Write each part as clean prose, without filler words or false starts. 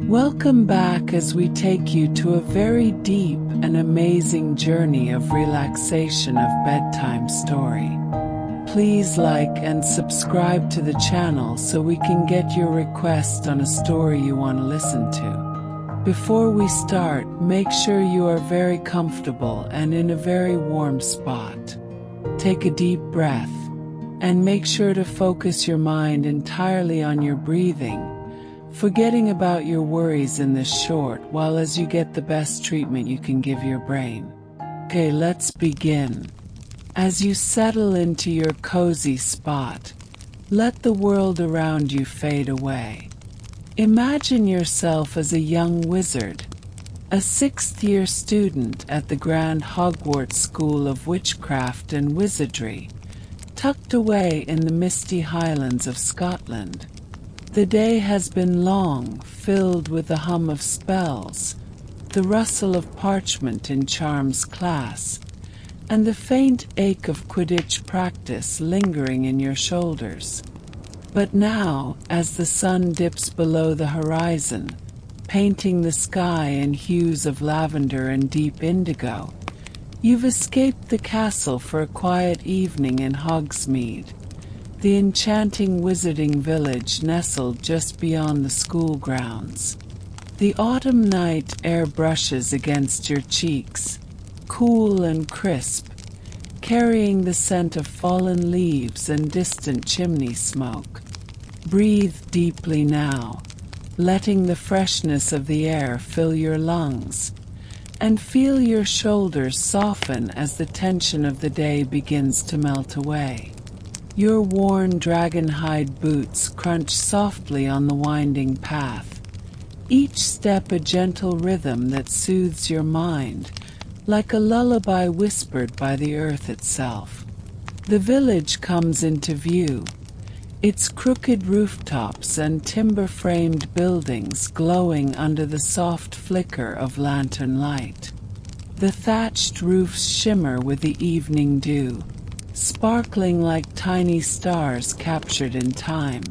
Welcome back as we take you to a very deep and amazing journey of relaxation of bedtime story. Please like and subscribe to the channel so we can get your request on a story you want to listen to. Before we start, make sure you are very comfortable and in a very warm spot. Take a deep breath and make sure to focus your mind entirely on your breathing, forgetting about your worries in this short while as you get the best treatment you can give your brain. Okay, let's begin. As you settle into your cozy spot, let the world around you fade away. Imagine yourself as a young wizard, a sixth-year student at the Grand Hogwarts School of Witchcraft and Wizardry, tucked away in the misty highlands of Scotland. The day has been long, filled with the hum of spells, the rustle of parchment in charms class, and the faint ache of Quidditch practice lingering in your shoulders. But now, as the sun dips below the horizon, painting the sky in hues of lavender and deep indigo, you've escaped the castle for a quiet evening in Hogsmeade, the enchanting wizarding village nestled just beyond the school grounds. The autumn night air brushes against your cheeks, cool and crisp, carrying the scent of fallen leaves and distant chimney smoke. Breathe deeply now, letting the freshness of the air fill your lungs, and feel your shoulders soften as the tension of the day begins to melt away. Your worn dragon-hide boots crunch softly on the winding path, each step a gentle rhythm that soothes your mind, like a lullaby whispered by the earth itself. The village comes into view, its crooked rooftops and timber-framed buildings glowing under the soft flicker of lantern light. The thatched roofs shimmer with the evening dew, sparkling like tiny stars captured in time,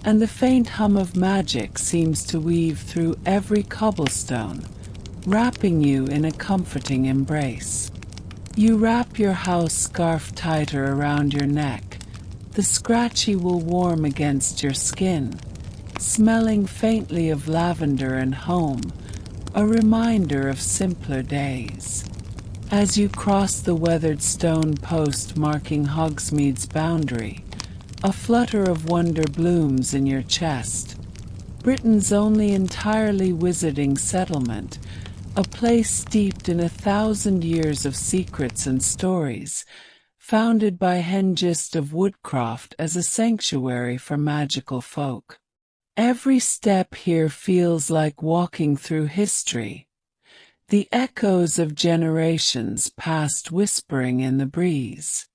and the faint hum of magic seems to weave through every cobblestone, wrapping you in a comforting embrace. You wrap your house scarf tighter around your neck, the scratchy wool warm against your skin, smelling faintly of lavender and home, a reminder of simpler days. As you cross the weathered stone post marking Hogsmeade's boundary, a flutter of wonder blooms in your chest. Britain's only entirely wizarding settlement, a place steeped in 1,000 years of secrets and stories, founded by Hengist of Woodcroft as a sanctuary for magical folk. Every step here feels like walking through history, the echoes of generations past whispering in the breeze.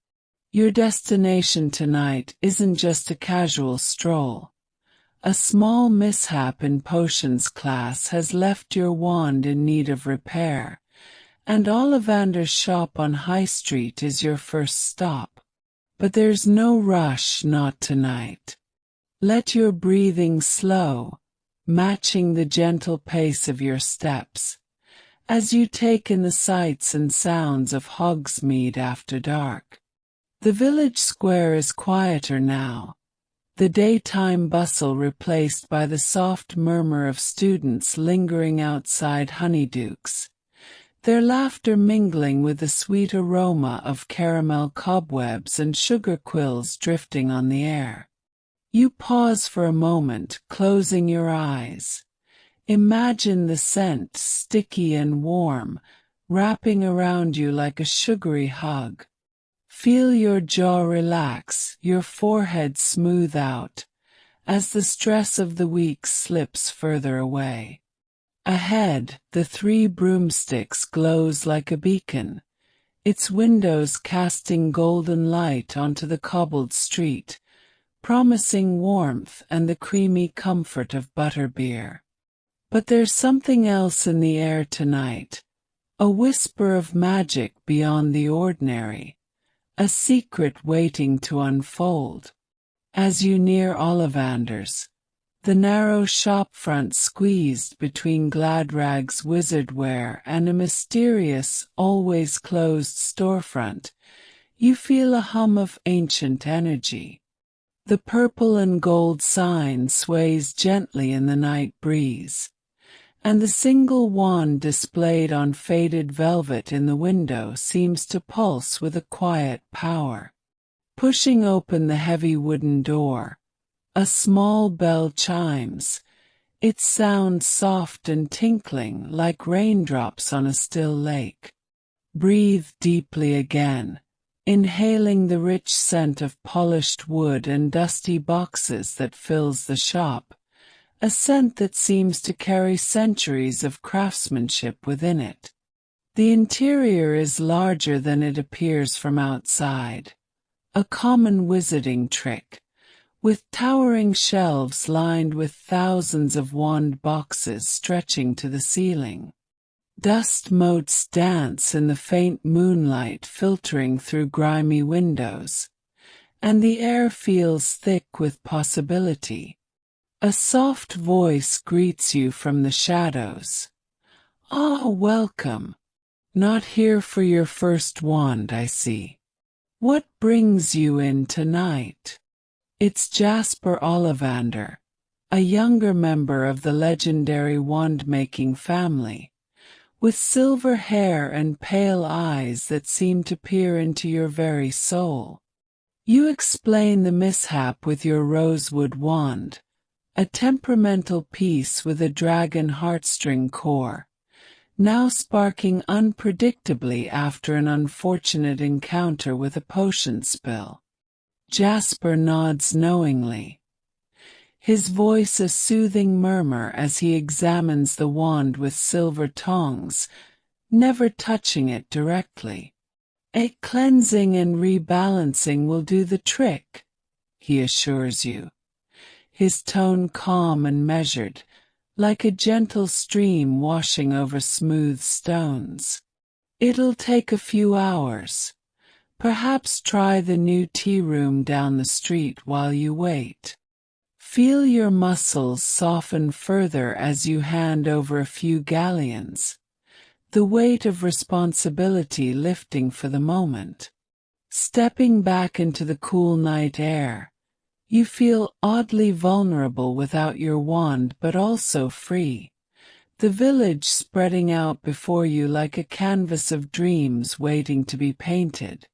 Your destination tonight isn't just a casual stroll. A small mishap in potions class has left your wand in need of repair, and Ollivander's shop on High Street is your first stop. But there's no rush, not tonight. Let your breathing slow, matching the gentle pace of your steps, as you take in the sights and sounds of Hogsmeade after dark. The village square is quieter now, the daytime bustle replaced by the soft murmur of students lingering outside honeydukes, their laughter mingling with the sweet aroma of caramel cobwebs and sugar quills drifting on the air. You pause for a moment, closing your eyes. Imagine the scent, sticky and warm, wrapping around you like a sugary hug. Feel your jaw relax, your forehead smooth out, as the stress of the week slips further away. Ahead, the Three Broomsticks glows like a beacon, its windows casting golden light onto the cobbled street, promising warmth and the creamy comfort of butterbeer. But there's something else in the air tonight, a whisper of magic beyond the ordinary, a secret waiting to unfold. As you near Ollivander's, The narrow shop front squeezed between Gladrag's wizardware and a mysterious, always closed storefront, you feel a hum of ancient energy. The purple and gold sign sways gently in the night breeze, and the single wand displayed on faded velvet in the window seems to pulse with a quiet power. Pushing open the heavy wooden door, a small bell chimes, its sound soft and tinkling like raindrops on a still lake. Breathe deeply again, inhaling the rich scent of polished wood and dusty boxes that fills the shop, a scent that seems to carry centuries of craftsmanship within it. The interior is larger than it appears from outside, a common wizarding trick, with towering shelves lined with thousands of wand boxes stretching to the ceiling. Dust motes dance in the faint moonlight filtering through grimy windows, and the air feels thick with possibility. A soft voice greets you from the shadows. "Ah, welcome. Not here for your first wand, I see. What brings you in tonight?" It's Jasper Ollivander, a younger member of the legendary wand-making family, with silver hair and pale eyes that seem to peer into your very soul. You explain the mishap with your rosewood wand, a temperamental piece with a dragon heartstring core, now sparking unpredictably after an unfortunate encounter with a potion spill. Jasper nods knowingly, his voice a soothing murmur as he examines the wand with silver tongs, never touching it directly. "A cleansing and rebalancing will do the trick," he assures you, his tone calm and measured, like a gentle stream washing over smooth stones. "It'll take a few hours. Perhaps try the new tea room down the street while you wait." Feel your muscles soften further as you hand over a few galleons, the weight of responsibility lifting for the moment. Stepping back into the cool night air, you feel oddly vulnerable without your wand but also free, the village spreading out before you like a canvas of dreams waiting to be painted.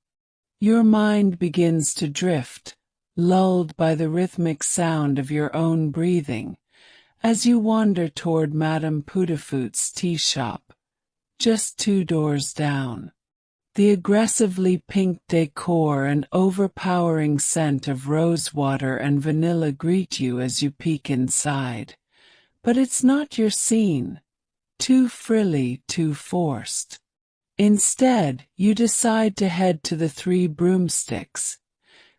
Your mind begins to drift, lulled by the rhythmic sound of your own breathing, as you wander toward Madame Pudafut's tea shop, just 2 doors down. The aggressively pink decor and overpowering scent of rosewater and vanilla greet you as you peek inside. But it's not your scene. Too frilly, too forced. Instead, you decide to head to the Three Broomsticks,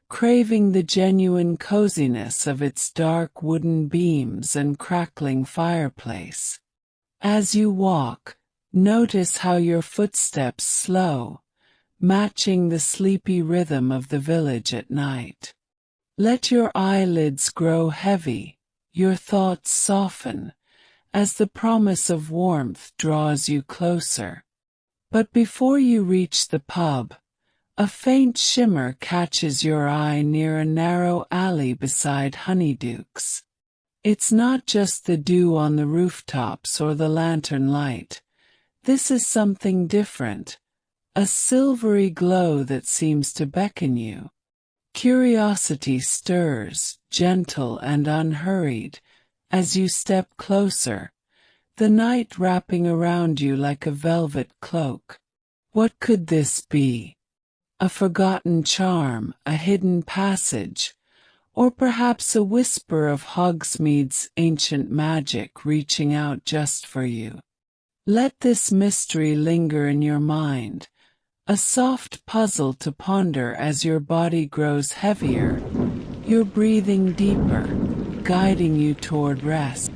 craving the genuine coziness of its dark wooden beams and crackling fireplace. As you walk, notice how your footsteps slow, matching the sleepy rhythm of the village at night. Let your eyelids grow heavy, your thoughts soften, as the promise of warmth draws you closer. But before you reach the pub, a faint shimmer catches your eye near a narrow alley beside honeydukes. It's not just the dew on the rooftops or the lantern light. This is something different, a silvery glow that seems to beckon you. Curiosity stirs, gentle and unhurried, as you step closer, the night wrapping around you like a velvet cloak. What could this be? A forgotten charm, a hidden passage, or perhaps a whisper of Hogsmeade's ancient magic reaching out just for you? Let this mystery linger in your mind, a soft puzzle to ponder as your body grows heavier, your breathing deeper, guiding you toward rest.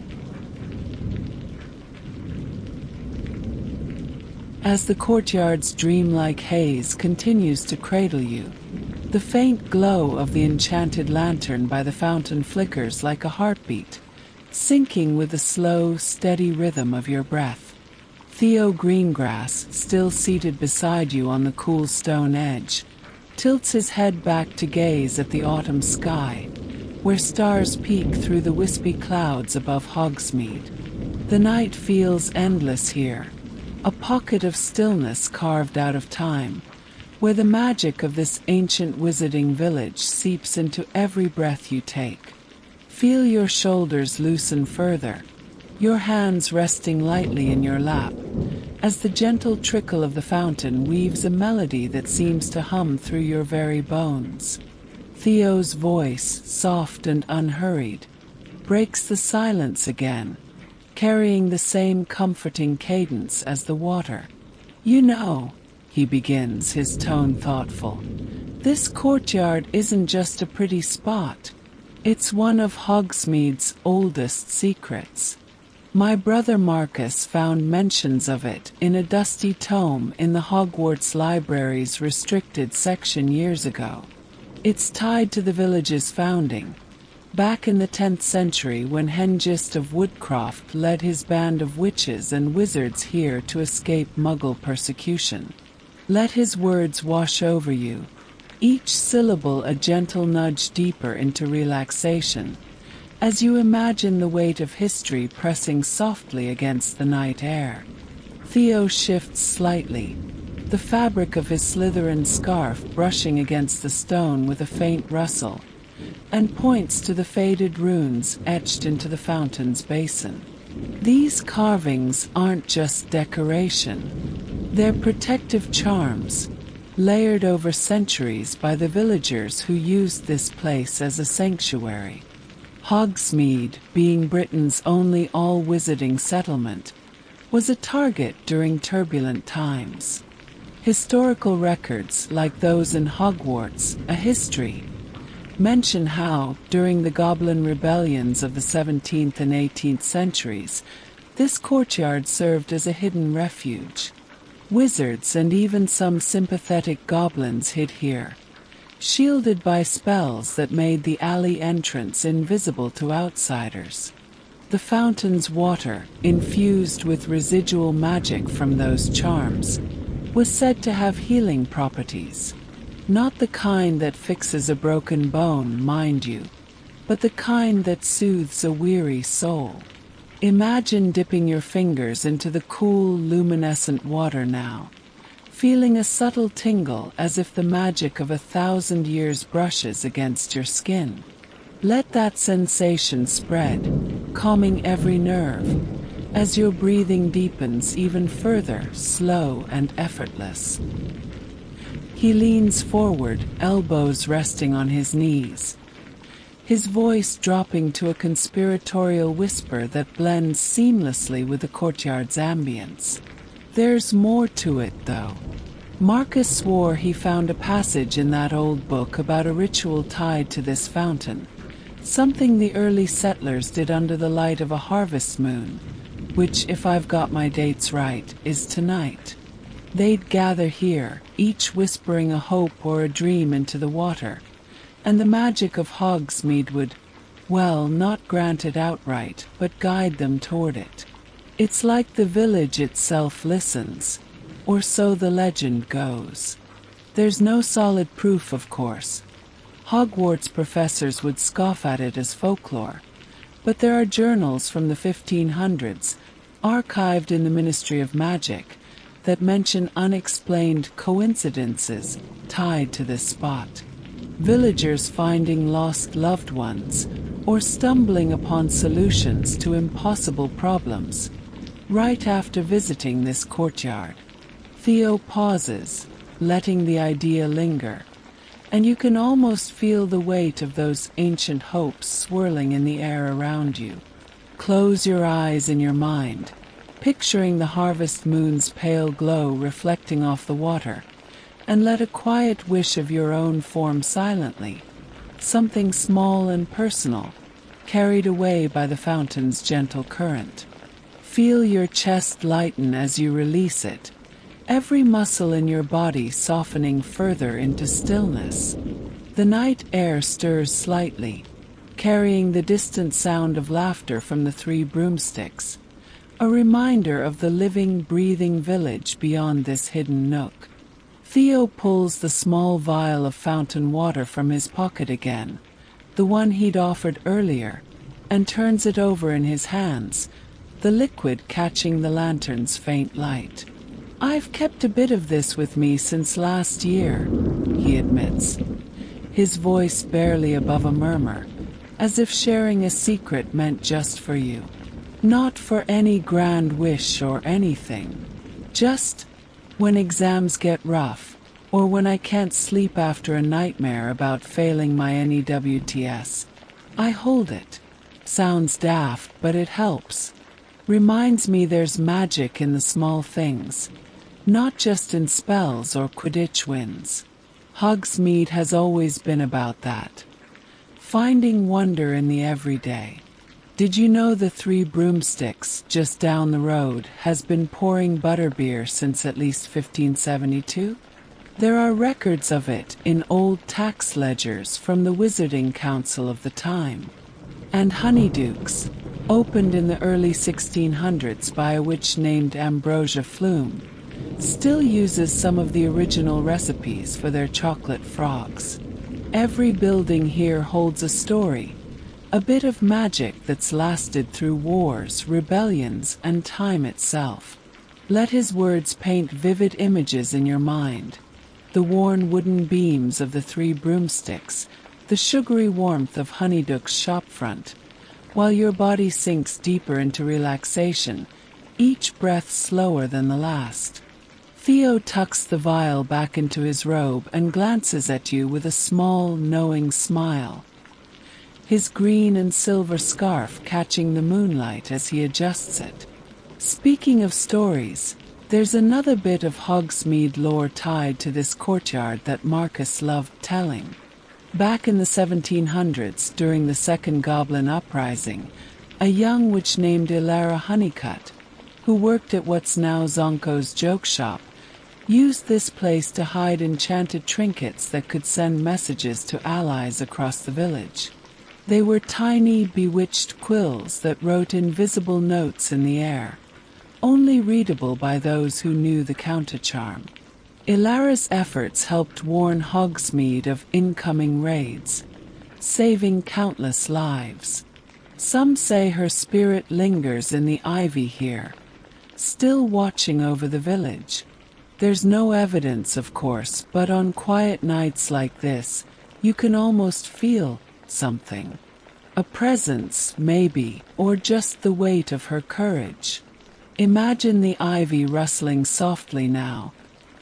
As the courtyard's dreamlike haze continues to cradle you, the faint glow of the enchanted lantern by the fountain flickers like a heartbeat, syncing with the slow, steady rhythm of your breath. Theo Greengrass, still seated beside you on the cool stone edge, tilts his head back to gaze at the autumn sky, where stars peek through the wispy clouds above Hogsmeade. The night feels endless here, a pocket of stillness carved out of time, where the magic of this ancient wizarding village seeps into every breath you take. Feel your shoulders loosen further, your hands resting lightly in your lap, as the gentle trickle of the fountain weaves a melody that seems to hum through your very bones. Theo's voice, soft and unhurried, breaks the silence again, carrying the same comforting cadence as the water. "You know," he begins, his tone thoughtful, "this courtyard isn't just a pretty spot. It's one of Hogsmeade's oldest secrets. My brother Marcus found mentions of it in a dusty tome in the Hogwarts Library's restricted section years ago. It's tied to the village's founding, back in the 10th century when Hengist of Woodcroft led his band of witches and wizards here to escape Muggle persecution. Let his words wash over you, each syllable a gentle nudge deeper into relaxation, as you imagine the weight of history pressing softly against the night air." Theo shifts slightly, the fabric of his Slytherin scarf brushing against the stone with a faint rustle, and points to the faded runes etched into the fountain's basin. "These carvings aren't just decoration. They're protective charms, layered over centuries by the villagers who used this place as a sanctuary." Hogsmeade, being Britain's only all-wizarding settlement, was a target during turbulent times. Historical records, like those in Hogwarts, A History, mention how, during the Goblin Rebellions of the 17th and 18th centuries, this courtyard served as a hidden refuge. Wizards and even some sympathetic goblins hid here, shielded by spells that made the alley entrance invisible to outsiders. The fountain's water, infused with residual magic from those charms, was said to have healing properties. Not the kind that fixes a broken bone, mind you, but the kind that soothes a weary soul. Imagine dipping your fingers into the cool, luminescent water now, feeling a subtle tingle as if the magic of 1,000 years brushes against your skin. Let that sensation spread, calming every nerve, as your breathing deepens even further, slow and effortless. He leans forward, elbows resting on his knees, his voice dropping to a conspiratorial whisper that blends seamlessly with the courtyard's ambience. "There's more to it, though. Marcus swore he found a passage in that old book about a ritual tied to this fountain, something the early settlers did under the light of a harvest moon, which, if I've got my dates right, is tonight. They'd gather here, each whispering a hope or a dream into the water, and the magic of Hogsmeade would, well, not grant it outright, but guide them toward it. It's like the village itself listens, or so the legend goes. There's no solid proof, of course. Hogwarts professors would scoff at it as folklore, but there are journals from the 1500s, archived in the Ministry of Magic, that mention unexplained coincidences tied to this spot. Villagers finding lost loved ones, or stumbling upon solutions to impossible problems, right after visiting this courtyard. Theo pauses, letting the idea linger, and you can almost feel the weight of those ancient hopes swirling in the air around you. Close your eyes in your mind, picturing the harvest moon's pale glow reflecting off the water, and let a quiet wish of your own form silently, something small and personal, carried away by the fountain's gentle current. Feel your chest lighten as you release it, every muscle in your body softening further into stillness. The night air stirs slightly, carrying the distant sound of laughter from the three broomsticks, a reminder of the living, breathing village beyond this hidden nook. Theo pulls the small vial of fountain water from his pocket again, the one he'd offered earlier, and turns it over in his hands, the liquid catching the lantern's faint light. "I've kept a bit of this with me since last year," he admits, his voice barely above a murmur, as if sharing a secret meant just for you. "Not for any grand wish or anything. Just when exams get rough, or when I can't sleep after a nightmare about failing my NEWTS. I hold it. Sounds daft, but it helps. Reminds me there's magic in the small things, not just in spells or Quidditch wins. Hogsmeade has always been about that. Finding wonder in the everyday. Did you know the Three Broomsticks, just down the road, has been pouring butterbeer since at least 1572? There are records of it in old tax ledgers from the Wizarding Council of the time. And Honeydukes, opened in the early 1600s by a witch named Ambrosia Flume, still uses some of the original recipes for their chocolate frogs. Every building here holds a story, a bit of magic that's lasted through wars, rebellions, and time itself. Let his words paint vivid images in your mind. The worn wooden beams of the Three Broomsticks, the sugary warmth of Honeydukes' shopfront, while your body sinks deeper into relaxation, each breath slower than the last. Theo tucks the vial back into his robe and glances at you with a small, knowing smile, his green and silver scarf catching the moonlight as he adjusts it. "Speaking of stories, there's another bit of Hogsmeade lore tied to this courtyard that Marcus loved telling. Back in the 1700s, during the Second Goblin Uprising, a young witch named Ilara Honeycutt, who worked at what's now Zonko's joke shop, used this place to hide enchanted trinkets that could send messages to allies across the village. They were tiny, bewitched quills that wrote invisible notes in the air, only readable by those who knew the countercharm. Ilara's efforts helped warn Hogsmeade of incoming raids, saving countless lives. Some say her spirit lingers in the ivy here, still watching over the village. There's no evidence, of course, but on quiet nights like this, you can almost feel something. A presence, maybe, or just the weight of her courage. Imagine the ivy rustling softly now,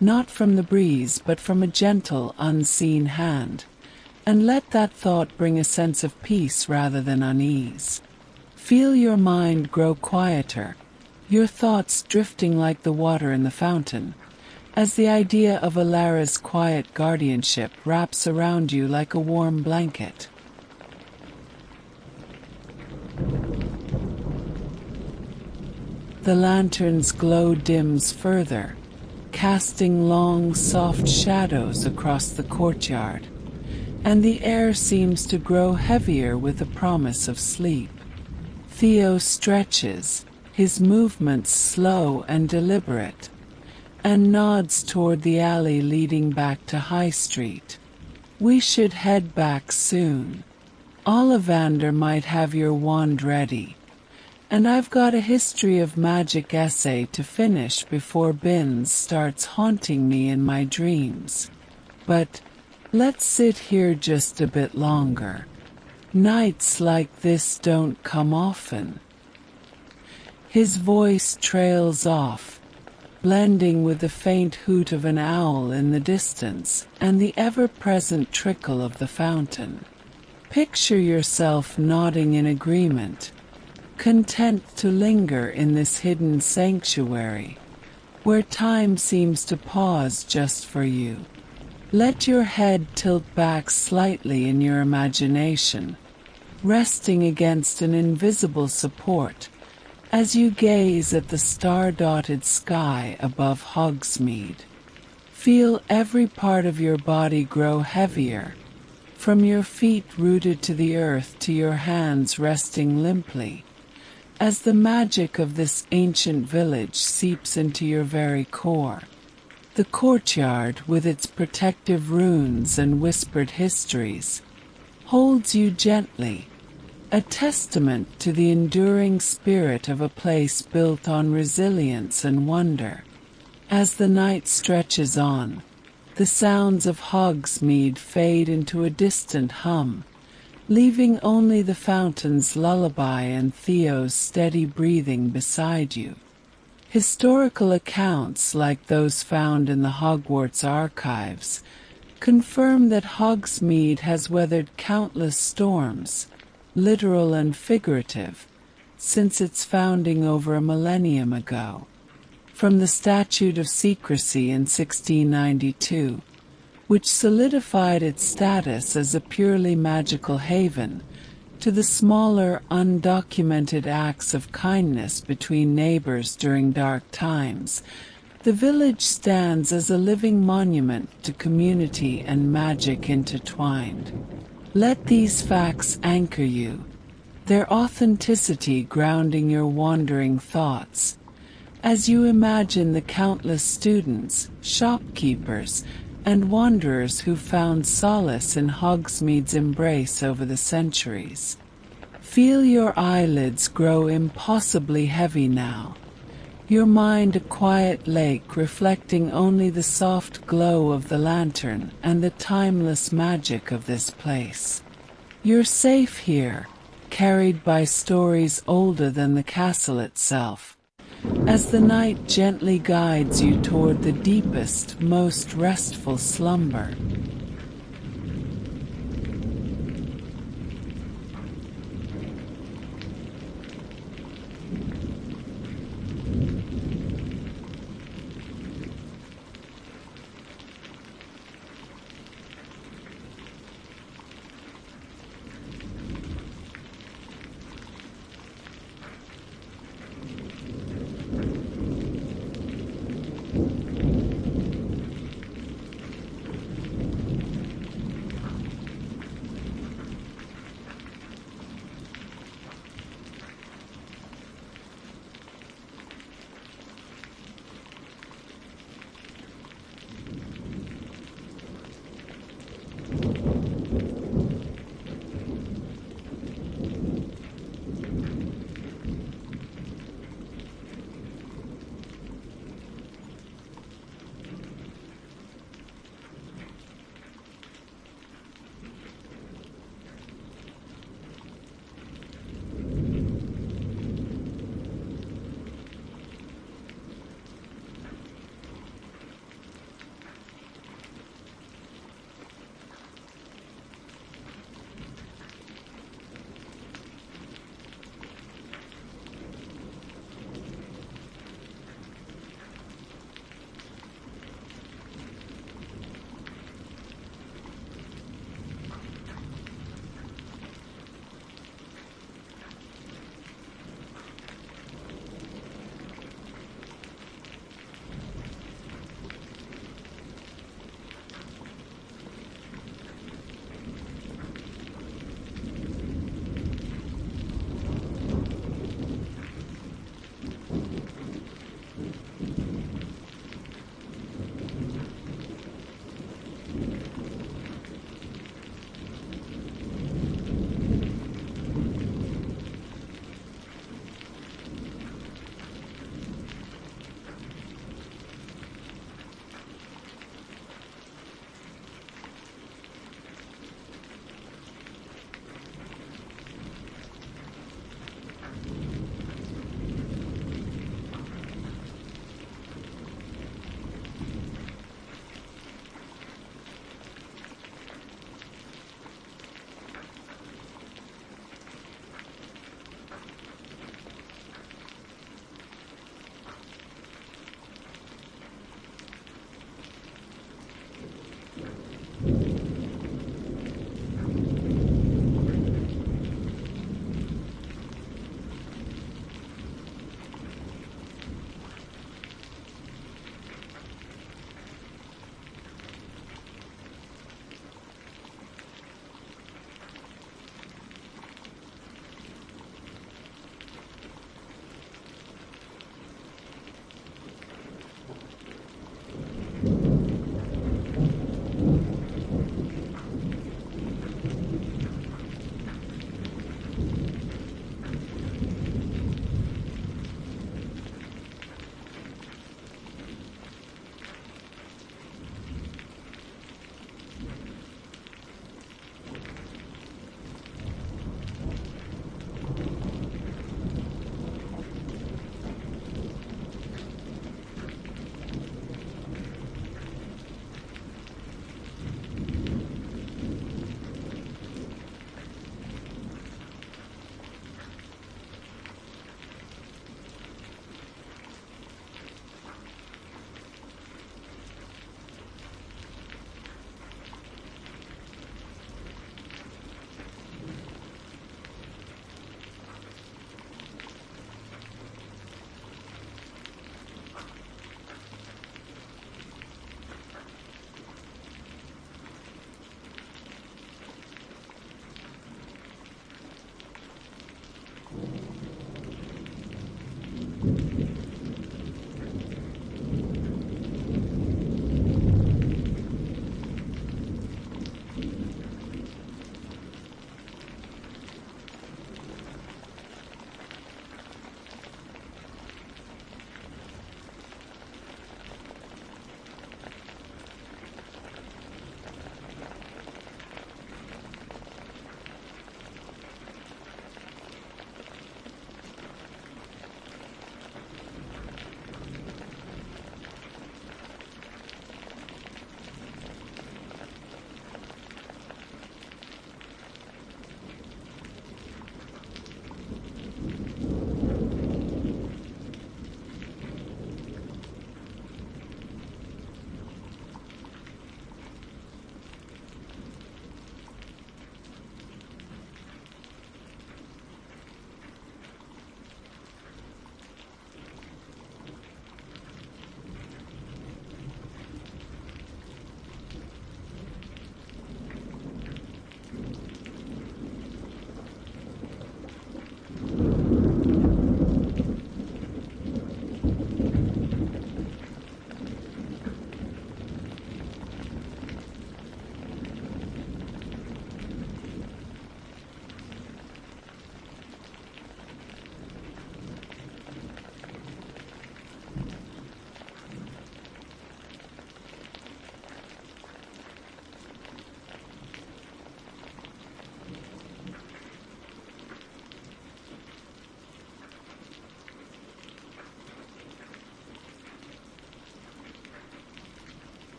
not from the breeze but from a gentle, unseen hand, and let that thought bring a sense of peace rather than unease. Feel your mind grow quieter, your thoughts drifting like the water in the fountain, as the idea of Ilara's quiet guardianship wraps around you like a warm blanket. The lantern's glow dims further, casting long, soft shadows across the courtyard, and the air seems to grow heavier with the promise of sleep. Theo stretches, his movements slow and deliberate, and nods toward the alley leading back to High Street. "We should head back soon. Ollivander might have your wand ready, and I've got a history of magic essay to finish before Binns starts haunting me in my dreams. But let's sit here just a bit longer. Nights like this don't come often." His voice trails off, blending with the faint hoot of an owl in the distance and the ever-present trickle of the fountain. Picture yourself nodding in agreement, content to linger in this hidden sanctuary, where time seems to pause just for you. Let your head tilt back slightly in your imagination, resting against an invisible support, as you gaze at the star-dotted sky above Hogsmeade. Feel every part of your body grow heavier, from your feet rooted to the earth to your hands resting limply, as the magic of this ancient village seeps into your very core. The courtyard, with its protective runes and whispered histories, holds you gently, a testament to the enduring spirit of a place built on resilience and wonder. As the night stretches on, the sounds of Hogsmeade fade into a distant hum, leaving only the fountain's lullaby and Theo's steady breathing beside you. Historical accounts like those found in the Hogwarts archives confirm that Hogsmeade has weathered countless storms, literal and figurative, since its founding over a millennium ago. From the Statute of Secrecy in 1692, which solidified its status as a purely magical haven, to the smaller, undocumented acts of kindness between neighbors during dark times, the village stands as a living monument to community and magic intertwined. Let these facts anchor you, their authenticity grounding your wandering thoughts, as you imagine the countless students, shopkeepers, and wanderers who found solace in Hogsmeade's embrace over the centuries. Feel your eyelids grow impossibly heavy now, your mind a quiet lake reflecting only the soft glow of the lantern and the timeless magic of this place. You're safe here, carried by stories older than the castle itself, as the night gently guides you toward the deepest, most restful slumber.